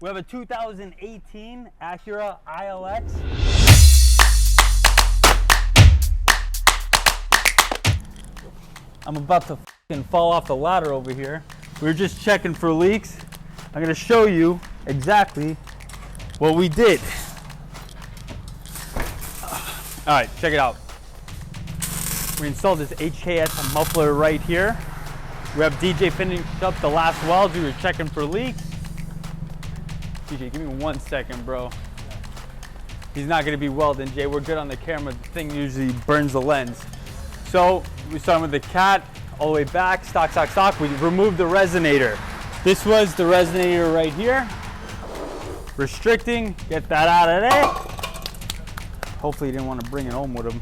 We have a 2018 Acura ILX. I'm about to fucking fall off the ladder over here. We were just checking for leaks. I'm gonna show you exactly what we did. All right, check it out. We installed this HKS muffler right here. We have DJ finishing up the last welds. We were checking for leaks. DJ, give me 1 second, bro. He's not gonna be welding, Jay. We're good on the camera. The thing usually burns the lens. So we started with the cat all the way back, stock. We removed the resonator. This was the resonator right here. Restricting, get that out of there. Hopefully he didn't want to bring it home with him.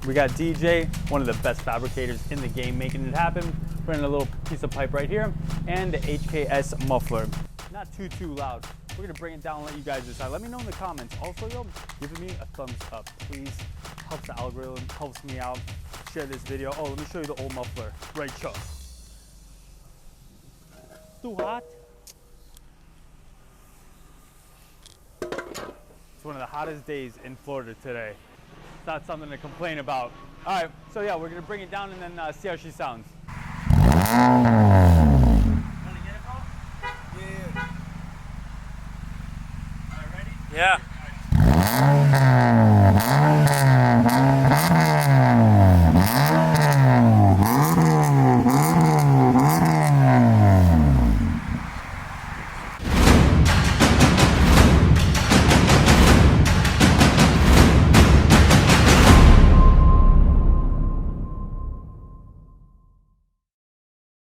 We got DJ, one of the best fabricators in the game, making it happen. Put in a little piece of pipe right here, and the HKS muffler. Not too loud. We're gonna bring it down and let you guys decide. Let me know in the comments. Also, yo, give me a thumbs up, please. Helps the algorithm, helps me out. Share this video. Oh, let me show you the old muffler. Right, Chuck. Too hot? It's one of the hottest days in Florida today. It's not something to complain about. All right, so yeah, we're gonna bring it down and then see how she sounds.